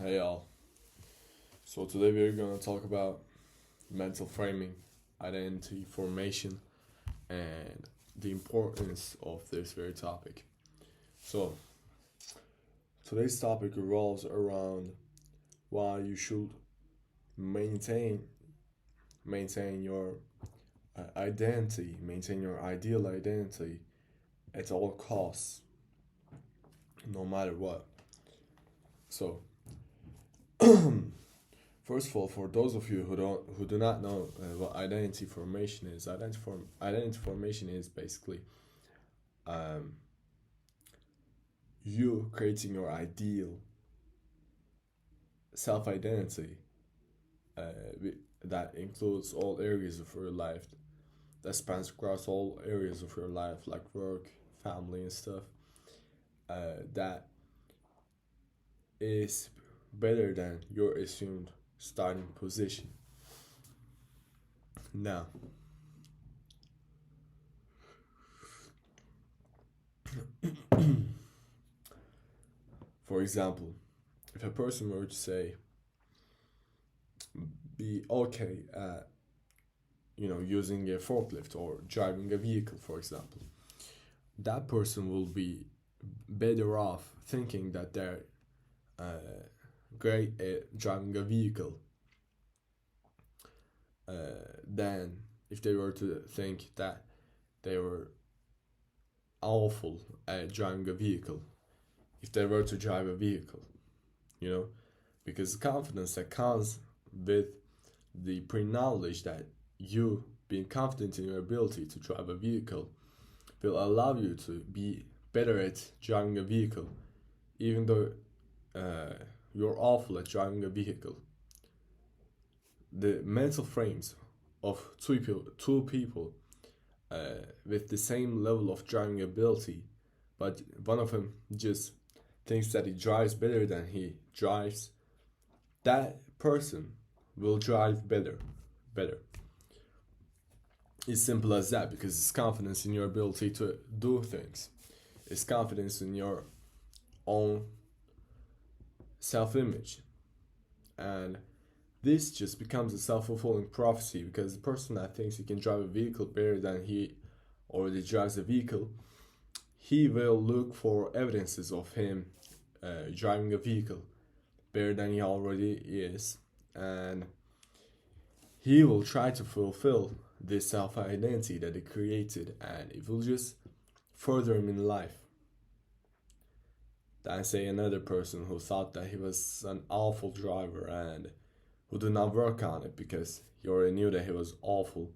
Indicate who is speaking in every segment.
Speaker 1: Hey y'all. So today we're gonna talk about mental framing, identity formation, and the importance of this very topic. So today's topic revolves around why you should maintain maintain your identity, maintain your ideal identity at all costs, no matter what. So first of all, for those of you who do not know what identity formation is, identity formation is basically um, you creating your ideal self identity uh, that includes all areas of your life, that spans across all areas of your life, like work, family, and stuff. That is better than your assumed starting position. Now, for example, if a person were to say, be okay at using a forklift or driving a vehicle, for example, that person will be better off thinking that they're great at driving a vehicle than if they were to think that they were awful at driving a vehicle if they were to drive a vehicle, you know, because the confidence that comes with the pre-knowledge that you being confident in your ability to drive a vehicle will allow you to be better at driving a vehicle, even though uh, you're awful at driving a vehicle. The mental frames of two people with the same level of driving ability, but one of them just thinks that he drives better than he drives, that person will drive better. It's simple as that because it's confidence in your ability to do things. It's confidence in your own self-image, and this just becomes a self-fulfilling prophecy because the person that thinks he can drive a vehicle better than he already drives a vehicle, he will look for evidences of him driving a vehicle better than he already is, and he will try to fulfill this self identity that he created, and it will just further him in life. Than say another person who thought that he was an awful driver and who did not work on it because he already knew that he was awful.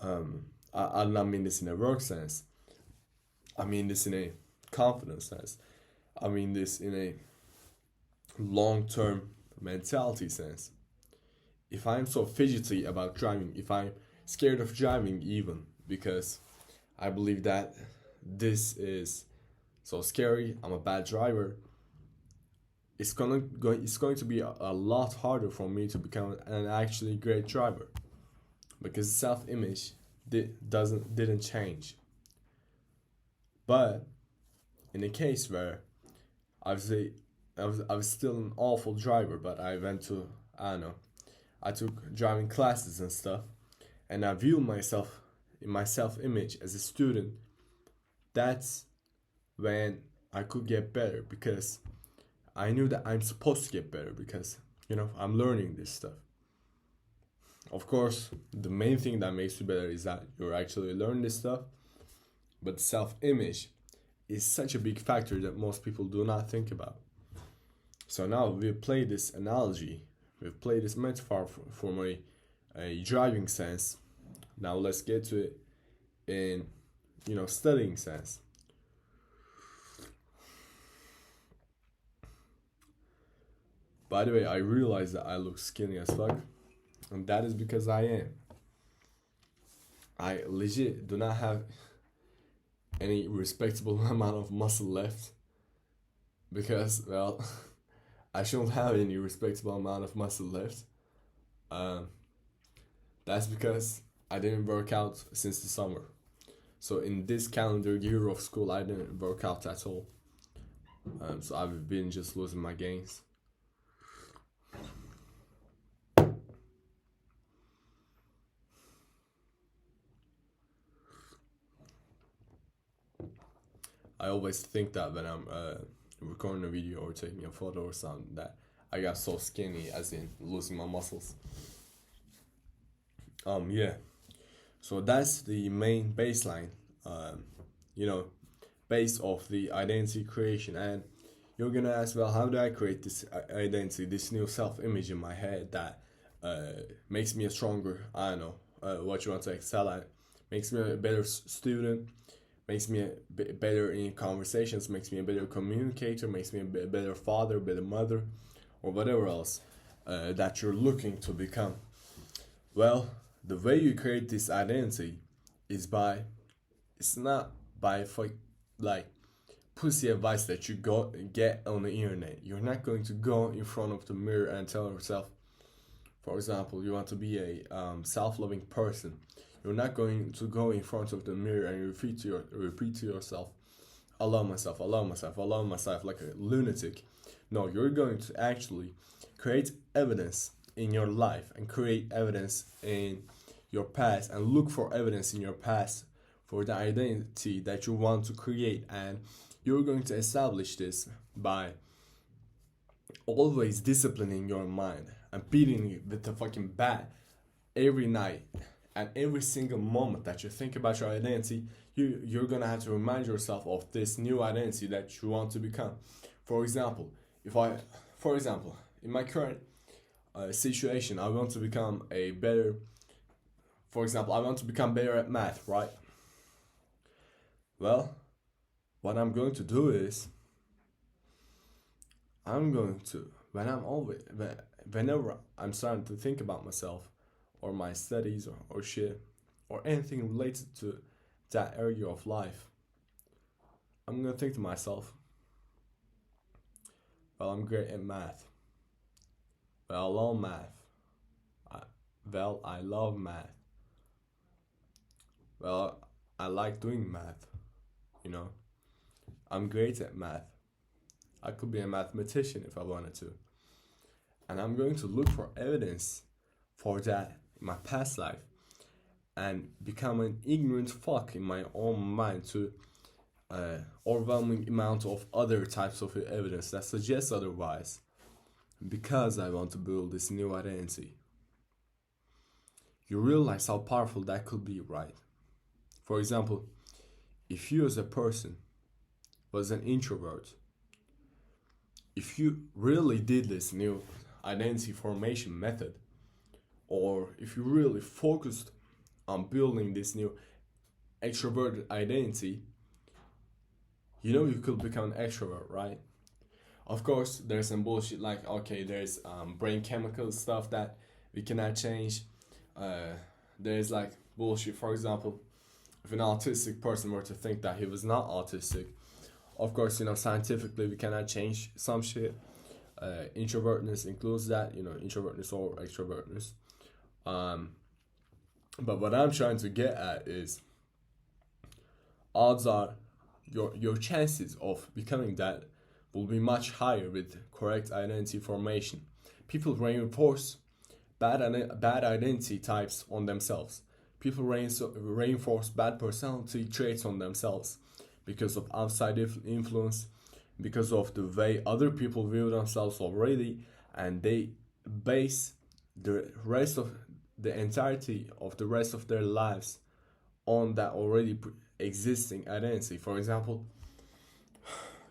Speaker 1: I do not mean this in a work sense. I mean this in a confidence sense. I mean this in a long term mentality sense. If I'm so fidgety about driving, if I'm scared of driving, even because I believe that this is so scary, I'm a bad driver, it's going to be a lot harder for me to become an actually great driver because self image didn't change. But in a case where I was I was still an awful driver, but I went to, I don't know, I took driving classes and stuff, and I view myself in my self image as a student. That's when I could get better because I knew that I'm supposed to get better because I'm learning this stuff. Of course, the main thing that makes you better is that you're actually learning this stuff, but self image is such a big factor that most people do not think about. So now we've played this analogy, we've played this metaphor from a driving sense. Now let's get to it in studying sense. By the way, I realize that I look skinny as fuck, and that is because I am. I legit do not have any respectable amount of muscle left because, well, I shouldn't have any respectable amount of muscle left. Um, that's because I didn't work out since the summer. So in this calendar year of school, I didn't work out at all. So I've been just losing my gains. I always think that when I'm recording a video or taking a photo or something, that I got so skinny, as in losing my muscles. Yeah. So that's the main baseline, you know, base of the identity creation. And you're gonna ask, well, how do I create this identity, this new self-image in my head that makes me a stronger, I don't know, what you want to excel at, makes me a better student, makes me a better in conversations, makes me a better communicator, makes me a better father, better mother, or whatever else that you're looking to become. Well, the way you create this identity is by, it's not by like pussy advice that you go get on the internet. You're not going to go in front of the mirror and tell yourself, for example, you want to be a self-loving person. You're not going to go in front of the mirror and repeat to yourself, I love myself, I love myself, I love myself, like a lunatic. No, you're going to actually create evidence in your life and create evidence in your past and look for evidence in your past for the identity that you want to create. And you're going to establish this by always disciplining your mind and beating it with the fucking bat every night and every single moment that you think about your identity. You're gonna have to remind yourself of this new identity that you want to become. For example, in my current situation, I want to become a better. For example, I want to become better at math, right? Well, what I'm going to do is I'm going to whenever I'm starting to think about myself or my studies or shit or anything related to that area of life, I'm gonna think to myself, well, I'm great at math. Well, I love math. I love math. Well, I like doing math, you know. I'm great at math. I could be a mathematician if I wanted to. And I'm going to look for evidence for that in my past life and become an ignorant fuck in my own mind to overwhelming amount of other types of evidence that suggests otherwise, because I want to build this new identity. You realize how powerful that could be, right? For example, if you as a person was an introvert, if you really did this new identity formation method, or if you really focused on building this new extroverted identity, you could become an extrovert, right? Of course, there's some bullshit like, okay, there's brain chemical stuff that we cannot change. There's like bullshit, for example, if an autistic person were to think that he was not autistic, of course, scientifically we cannot change some shit. Introvertness includes that, introvertness or extrovertness. But what I'm trying to get at is, odds are your chances of becoming that will be much higher with correct identity formation. People reinforce bad identity types on themselves. People reinforce bad personality traits on themselves because of outside influence, because of the way other people view themselves already, and they base the entirety of the rest of their lives on that already existing identity. For example,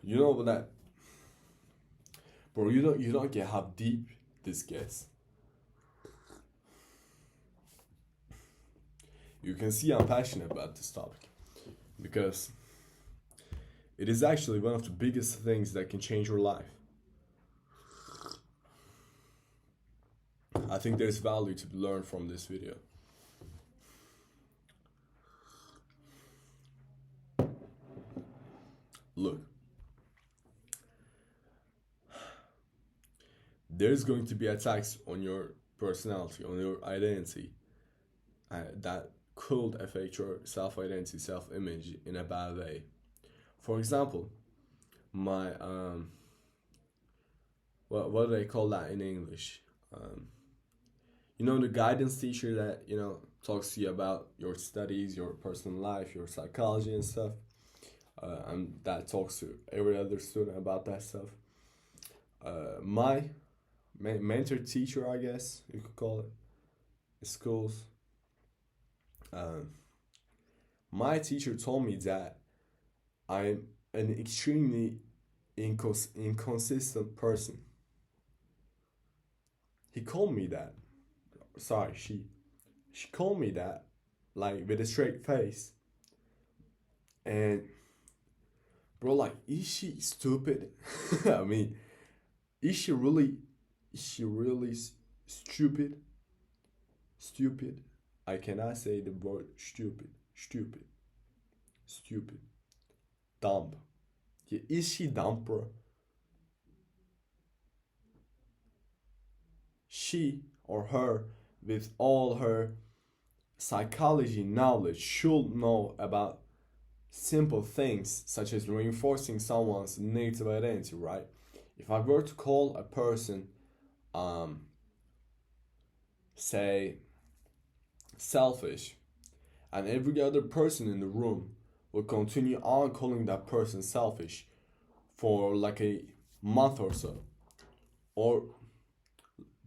Speaker 1: you know that, bro, you don't get how deep this gets. You can see I'm passionate about this topic because it is actually one of the biggest things that can change your life. I think there's value to be learned from this video. Look, there's going to be attacks on your personality, on your identity, that could affect your self-identity, self-image in a bad way. For example, my what do they call that in English? The guidance teacher that talks to you about your studies, your personal life, your psychology and stuff. and that talks to every other student about that stuff. My mentor teacher, I guess you could call it, in schools. Um, my teacher told me that I'm an extremely inconsistent person. He called me that. Sorry, she called me that, like with a straight face. And bro, like, is she stupid? I mean, is she really, stupid? Stupid. I cannot say the word stupid. Stupid. Stupid. Dumb. Yeah, is she dumb, bro? She or her, with all her psychology knowledge, should know about simple things such as reinforcing someone's negative identity, right? If I were to call a person, um, say, selfish, and every other person in the room will continue on calling that person selfish for like a month or so, or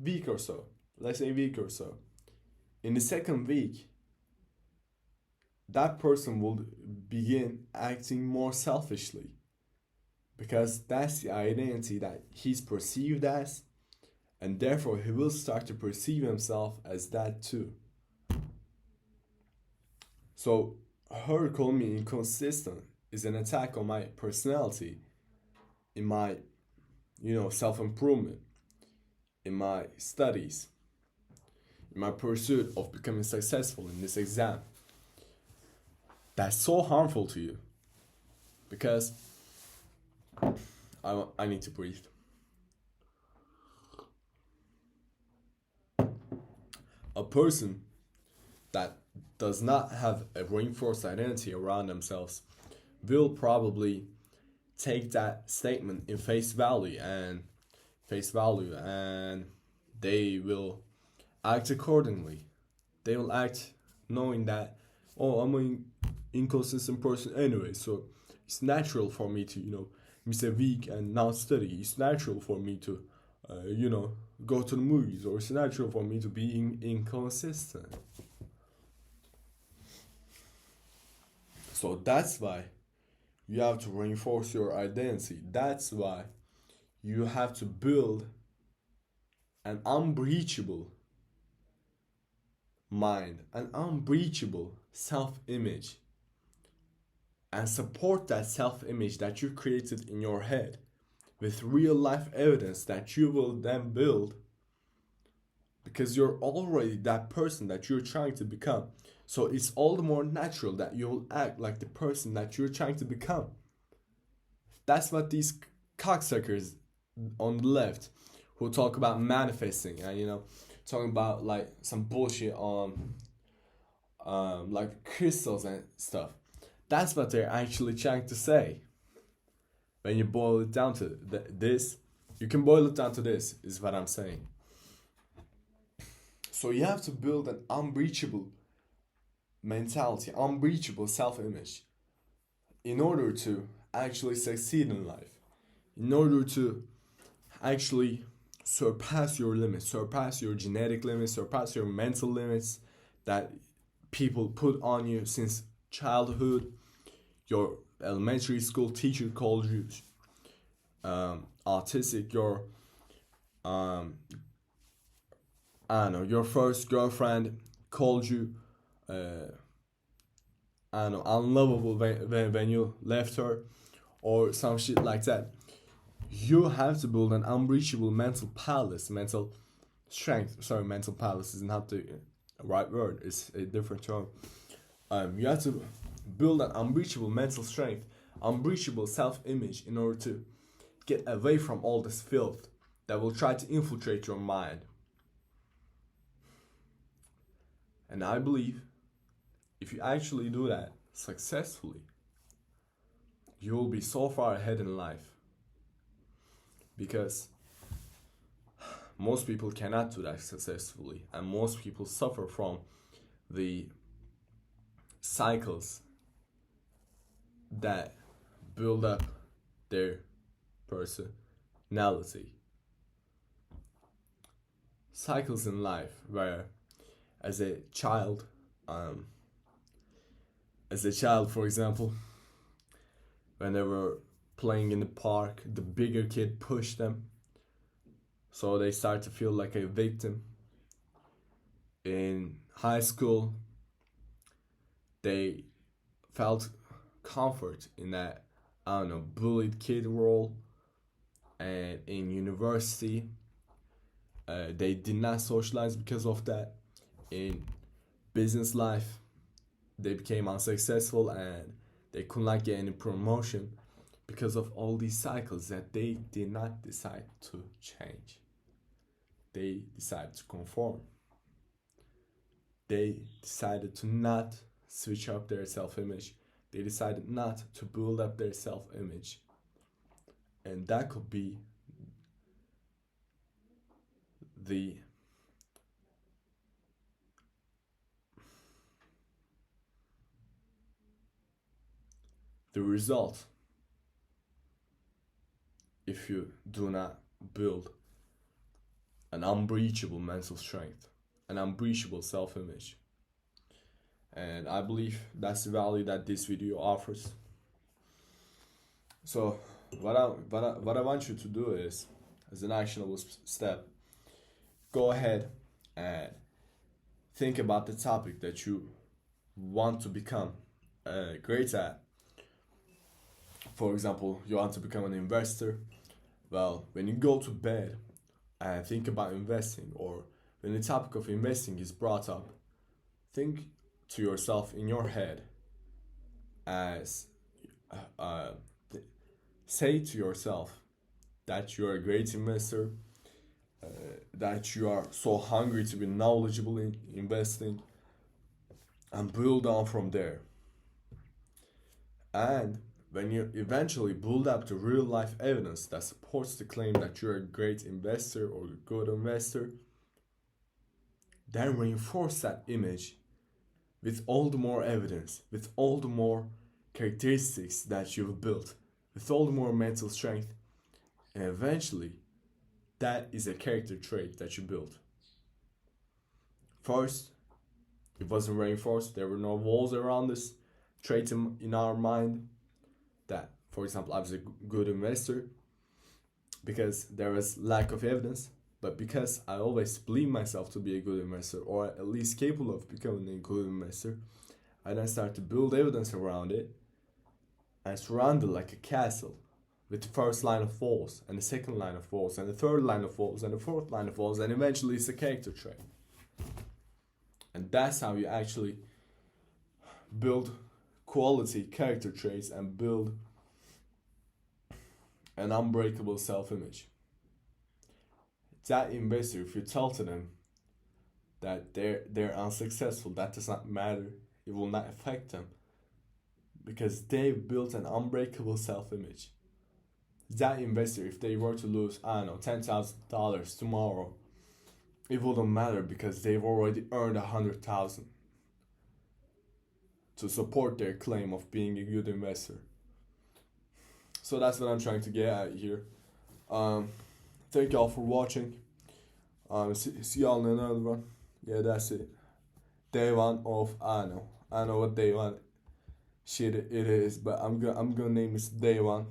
Speaker 1: week or so, let's say week or so. In the second week, that person will begin acting more selfishly because that's the identity that he's perceived as, and therefore he will start to perceive himself as that too. So her calling me inconsistent is an attack on my personality, in my, self improvement, in my studies, in my pursuit of becoming successful in this exam. That's so harmful to you because I need to breathe. A person that does not have a reinforced identity around themselves will probably take that statement in face value, and they will act accordingly. They will act knowing that, oh, I'm an inconsistent person anyway, so it's natural for me to, miss a week and not study. It's natural for me to, go to the movies, or it's natural for me to be inconsistent. So that's why you have to reinforce your identity. That's why you have to build an unbreachable mind, an unbreachable self image, and support that self image that you created in your head with real life evidence that you will then build, because you're already that person that you're trying to become. So it's all the more natural that you will act like the person that you're trying to become. That's what these cocksuckers on the left who talk about manifesting and, talking about like some bullshit on like crystals and stuff. That's what they're actually trying to say. When you boil it down to this, you can boil it down to this, is what I'm saying. So you have to build an unbreachable mentality, unbreachable self-image, in order to actually succeed in life, in order to actually surpass your limits, surpass your genetic limits, surpass your mental limits that people put on you since childhood. Your elementary school teacher called you autistic. Your I don't know, your first girlfriend called you I don't know, unlovable when you left her, or some shit like that. You have to build an unbreachable mental palace, mental strength. Sorry, mental palace is not the right word. It's a different term. You have to build an unbreachable mental strength, unbreachable self-image, in order to get away from all this filth that will try to infiltrate your mind. And I believe if you actually do that successfully, you will be so far ahead in life. Because most people cannot do that successfully, and most people suffer from the cycles that build up their personality. Cycles in life where as a child, um, for example, when they were playing in the park, the bigger kid pushed them, so they start to feel like a victim. In high school, they felt comfort in that, I don't know, bullied kid role. And in university, they did not socialize because of that. In business life, they became unsuccessful and they could not get any promotion because of all these cycles that they did not decide to change. They decided to conform. They decided to not switch up their self-image. They decided not to build up their self-image. And that could be the result if you do not build an unbreachable mental strength, an unbreachable self-image. And I believe that's the value that this video offers. So what I want you to do is, as an actionable step, go ahead and think about the topic that you want to become great at. For example, you want to become an investor. Well, when you go to bed and think about investing, or when the topic of investing is brought up, think to yourself in your head as say to yourself that you're a great investor, that you are so hungry to be knowledgeable in investing, and build on from there. And when you eventually build up the real life evidence that supports the claim that you're a great investor or a good investor, then reinforce that image with all the more evidence, with all the more characteristics that you've built, with all the more mental strength, and eventually that is a character trait that you built. First, it wasn't reinforced, there were no walls around this trait in our mind that, for example, I was a good investor because there was lack of evidence, but because I always believe myself to be a good investor, or at least capable of becoming a good investor, I then start to build evidence around it and surround it like a castle with the first line of walls, and the second line of walls, and the third line of walls, and the fourth line of walls, and eventually it's a character trait. And that's how you actually build quality character traits and build an unbreakable self-image. That investor, if you tell to them that they're unsuccessful, that does not matter. It will not affect them because they've built an unbreakable self-image. That investor, if they were to lose, I don't know, $10,000 tomorrow, it wouldn't matter because they've already earned $100,000 to support their claim of being a good investor. So that's what I'm trying to get at here. Thank y'all for watching. See y'all in another one. Yeah, that's it. Day one of I don't know what day one shit it is, but I'm gonna name this day one.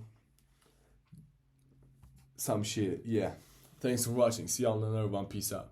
Speaker 1: Some shit, yeah. Thanks for watching. See y'all in another one. Peace out.